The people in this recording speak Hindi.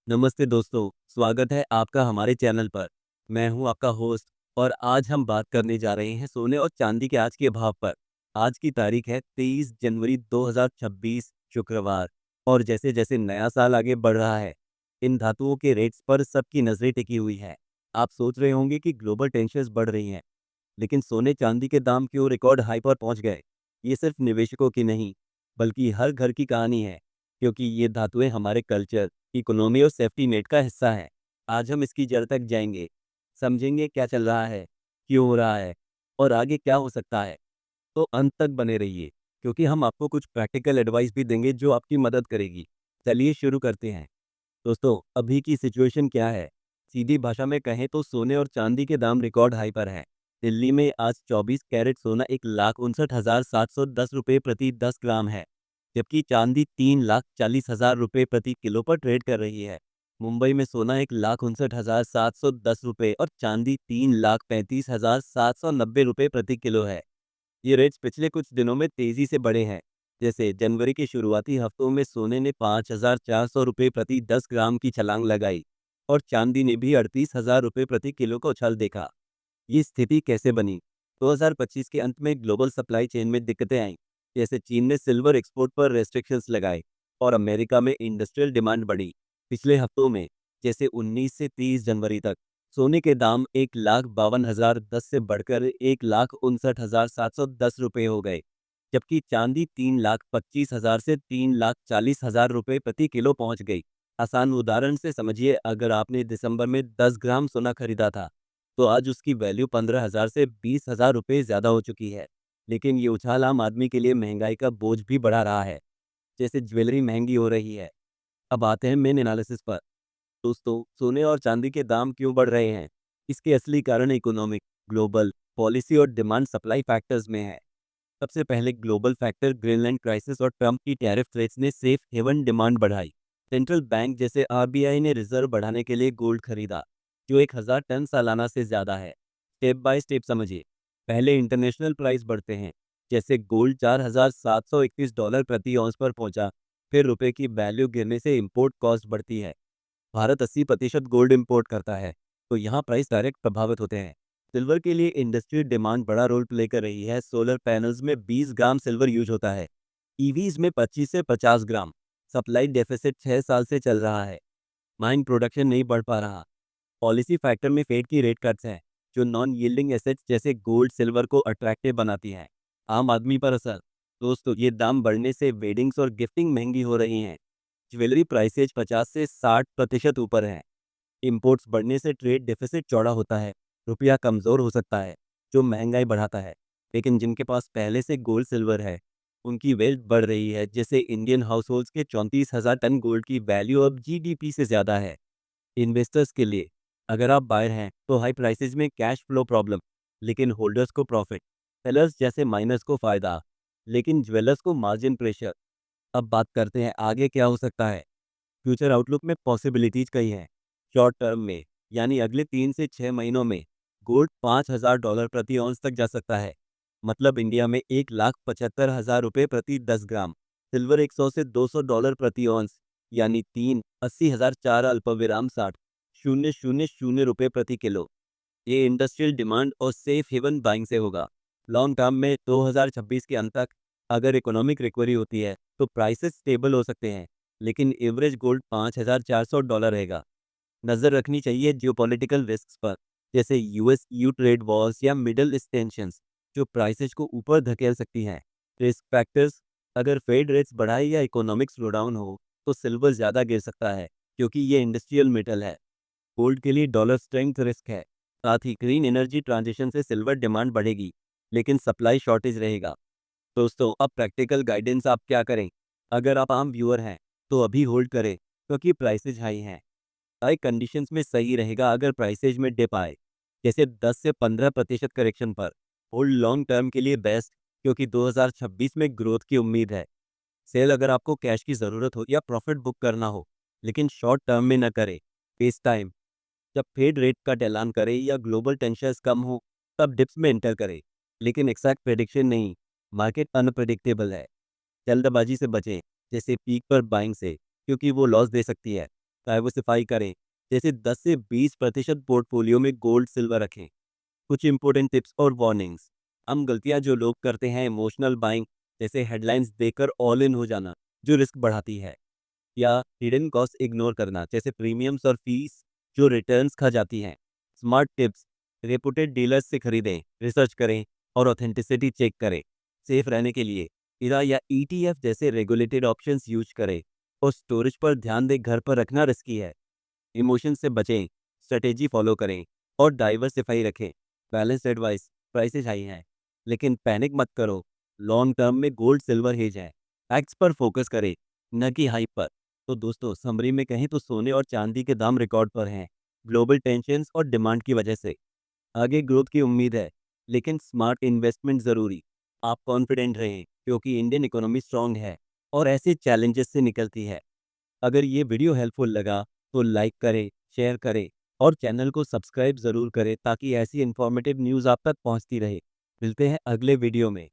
नमस्ते दोस्तों, स्वागत है आपका हमारे चैनल पर। मैं हूं आपका होस्ट और आज हम बात करने जा रहे हैं सोने और चांदी के आज के भाव पर। आज की तारीख है 23 जनवरी 2026 शुक्रवार। और जैसे जैसे नया साल आगे बढ़ रहा है, इन धातुओं के रेट्स पर सबकी नज़रें टिकी हुई हैं। आप सोच रहे होंगे कि ग्लोबल टेंशन्स बढ़ रही हैं, लेकिन सोने चांदी के दाम क्यों रिकॉर्ड हाई पर पहुंच गए? ये सिर्फ निवेशकों की नहीं, बल्कि हर घर की कहानी है, क्योंकि ये धातुएं हमारे कल्चर, इकोनॉमी और सेफ्टी नेट का हिस्सा है। आज हम इसकी जड़ तक जाएंगे, समझेंगे क्या चल रहा है, क्यों हो रहा है और आगे क्या हो सकता है। तो अंत तक बने रहिए, क्योंकि हम आपको कुछ प्रैक्टिकल एडवाइस भी देंगे जो आपकी मदद करेगी। चलिए शुरू करते हैं। दोस्तों, अभी की सिचुएशन क्या है? सीधी भाषा में कहें तो सोने और चांदी के दाम रिकॉर्ड हाई पर हैं। दिल्ली में आज 24 कैरेट सोना 1,59,710 रुपये प्रति 10 ग्राम है, जबकि चांदी 3,40,000 रुपये प्रति किलो पर ट्रेड कर रही है। मुंबई में सोना 1,59,710 रुपये और चांदी 3,35,790 रुपये प्रति किलो है। ये रेट्स पिछले कुछ दिनों में तेजी से बढ़े हैं। जैसे जनवरी के शुरुआती हफ्तों में सोने ने 5,400 रुपये प्रति 10 ग्राम की छलांग लगाई और चांदी ने भी 38,000 रुपये प्रति किलो का उछाल देखा। ये स्थिति कैसे बनी? 2025 के अंत में ग्लोबल सप्लाई चेन में दिक्कतें आईं, जैसे चीन ने सिल्वर एक्सपोर्ट पर रेस्ट्रिक्शंस लगाए और अमेरिका में इंडस्ट्रियल डिमांड बढ़ी। पिछले हफ्तों में, जैसे 19 से 30 जनवरी तक, सोने के दाम 1,52,010 से बढ़कर 1,59,710 रुपये हो गए, जबकि चांदी 3,25,000 से 3,40,000 रुपये प्रति किलो पहुंच गई। आसान उदाहरण से समझिए, अगर आपने दिसंबर में 10 ग्राम सोना खरीदा था, तो आज उसकी वैल्यू 15,000 से 20,000 रुपये ज़्यादा हो चुकी है। लेकिन ये उछाल आम आदमी के लिए महंगाई का बोझ भी बढ़ा रहा है। जैसे ज्वेलरी महंगी हो रही है। अब आते हैं मेन एनालिसिस पर। दोस्तों, सोने और चांदी के दाम क्यों बढ़ रहे हैं? इसके असली कारण इकोनॉमिक, ग्लोबल, पॉलिसी और डिमांड सप्लाई फैक्टर्स में है। सबसे पहले ग्लोबल फैक्टर ग्रीनलैंड क्राइसिस और ट्रंप की टैरिफ थ्रेट्स ने सेफ हेवन डिमांड बढ़ाई। सेंट्रल बैंक जैसे आरबीआई ने रिजर्व बढ़ाने के लिए गोल्ड खरीदा, जो 1,000 टन सालाना से ज़्यादा है। स्टेप बाय स्टेप समझिए। पहले इंटरनेशनल प्राइस बढ़ते हैं, जैसे गोल्ड $4,731 प्रति औंस पर पहुंचा। फिर रुपए की वैल्यू गिरने से इंपोर्ट कॉस्ट बढ़ती है। भारत 80% गोल्ड इंपोर्ट करता है, तो यहाँ प्राइस डायरेक्ट प्रभावित होते हैं। सिल्वर के लिए इंडस्ट्री डिमांड बड़ा रोल प्ले कर रही है। सोलर पैनल्स में 20 ग्राम सिल्वर यूज होता है, ईवीज में 25 से 50 ग्राम। सप्लाई डेफिसिट 6 साल से चल रहा है। माइन प्रोडक्शन नहीं बढ़ पा रहा। पॉलिसी फैक्टर में फेड की रेट कट्स हैं, जो नॉन यील्डिंग एसेट्स जैसे गोल्ड सिल्वर को अट्रैक्टिव बनाती हैं। आम आदमी पर असर। दोस्तों, ये दाम बढ़ने से वेडिंग्स और गिफ्टिंग महंगी हो रही हैं। ज्वेलरी प्राइसेज 50 से 60% ऊपर है। इंपोर्ट्स बढ़ने से ट्रेड डेफिसिट चौड़ा होता है। रुपया कमज़ोर हो सकता है, जो महंगाई बढ़ाता है। लेकिन जिनके पास पहले से गोल्ड सिल्वर है, उनकी वेल्थ बढ़ रही है। जैसे इंडियन हाउस होल्ड्स के 34,000 टन गोल्ड की वैल्यू अब जीडीपी से ज़्यादा है। इन्वेस्टर्स के लिए, अगर आप बायर हैं तो हाई प्राइसेज में कैश फ्लो प्रॉब्लम, लेकिन होल्डर्स को प्रॉफिट। सेलर्स जैसे माइनर्स को फ़ायदा, लेकिन ज्वेलर्स को मार्जिन प्रेशर। अब बात करते हैं आगे क्या हो सकता है। फ्यूचर आउटलुक में पॉसिबिलिटीज कई हैं। शॉर्ट टर्म में, यानी अगले 3 से 6 महीनों में, गोल्ड $5,000 प्रति औंस तक जा सकता है। मतलब इंडिया में 1,75,000 रुपये प्रति 10 ग्राम। सिल्वर 100 से $200 प्रति औंस, यानी 3,80,000 4 अल्पविराम 60,000 रुपये प्रति किलो। ये इंडस्ट्रियल डिमांड और सेफ हेवन बाइंग से होगा। लॉन्ग टर्म में 2026 के अंत तक, अगर इकोनॉमिक रिकवरी होती है तो प्राइसेस स्टेबल हो सकते हैं, लेकिन एवरेज गोल्ड $5,400 रहेगा। नज़र रखनी चाहिए जियोपॉलिटिकल रिस्क्स पर, जैसे यूएस यू ट्रेड वॉर्स या मिडल ईस्ट टेंशंस, जो प्राइसेस को ऊपर धकेल सकती हैं। रिस्क फैक्टर्स, अगर फेड रेट्स बढ़ाए या इकोनॉमिक स्लोडाउन हो, तो सिल्वर ज़्यादा गिर सकता है, क्योंकि ये इंडस्ट्रियल मेटल है। गोल्ड के लिए डॉलर स्ट्रेंथ रिस्क है। साथ ही ग्रीन एनर्जी ट्रांजिशन से सिल्वर डिमांड बढ़ेगी, लेकिन सप्लाई शॉर्टेज रहेगा। दोस्तों, अब प्रैक्टिकल गाइडेंस आप क्या करें? अगर आप आम व्यूअर हैं, तो अभी होल्ड करें, क्योंकि प्राइसेज हाई हैं। हाई कंडीशंस में सही रहेगा अगर प्राइसेज में डिप आए, जैसे 10 से 15% करेक्शन पर। होल्ड लॉन्ग टर्म के लिए बेस्ट, क्योंकि 2026 में ग्रोथ की उम्मीद है। सेल अगर आपको कैश की ज़रूरत हो या प्रॉफिट बुक करना हो, लेकिन शॉर्ट टर्म में न करें। फेस टाइम, जब फेड रेट कट ऐलान करे या ग्लोबल टेंशन्स कम हो, तब डिप्स में एंटर करें, लेकिन एक्सैक्ट प्रेडिक्शन नहीं। मार्केट अनप्रेडिक्टेबल है। जल्दबाजी से बचें, जैसे पीक पर बाइंग से, क्योंकि वो लॉस दे सकती है। डाइवर्सिफाई करें, जैसे 10 से 20% पोर्टफोलियो में गोल्ड सिल्वर रखें। कुछ इंपॉर्टेंट टिप्स और वार्निंग्स। हम गलतियां जो लोग करते हैं, इमोशनल बाइंग, जैसे हेडलाइंस देखकर ऑल इन हो जाना, जो रिस्क बढ़ाती है, या हिडन कॉस्ट इग्नोर करना, जैसे प्रीमियम्स और फीस जो रिटर्न्स खा जाती हैं। Smart tips. रेपुटेड डीलर्स से खरीदें, रिसर्च करें और ऑथेंटिसिटी चेक करें। सेफ रहने के लिए इरा या ईटीएफ जैसे रेगुलेटेड ऑप्शंस यूज करें, और स्टोरेज पर ध्यान दें, घर पर रखना रिस्की है। इमोशन से बचें, स्ट्रेटेजी फॉलो करें और डाइवर्सिफाई रखें। Balanced advice. प्राइसेस हाई हैं, लेकिन पैनिक मत करो। लॉन्ग टर्म में गोल्ड सिल्वर हेज है। फैक्ट्स पर फोकस करें, न कि हाइप पर। तो दोस्तों, समरी में कहें तो सोने और चांदी के दाम रिकॉर्ड पर हैं, ग्लोबल टेंशन्स और डिमांड की वजह से। आगे ग्रोथ की उम्मीद है, लेकिन स्मार्ट इन्वेस्टमेंट ज़रूरी। आप कॉन्फिडेंट रहें, क्योंकि इंडियन इकोनॉमी स्ट्रांग है और ऐसे चैलेंजेस से निकलती है। अगर ये वीडियो हेल्पफुल लगा तो लाइक करें, शेयर करें और चैनल को सब्सक्राइब ज़रूर करें, ताकि ऐसी इन्फॉर्मेटिव न्यूज़ आप तक पहुंचती रहे। मिलते हैं अगले वीडियो में।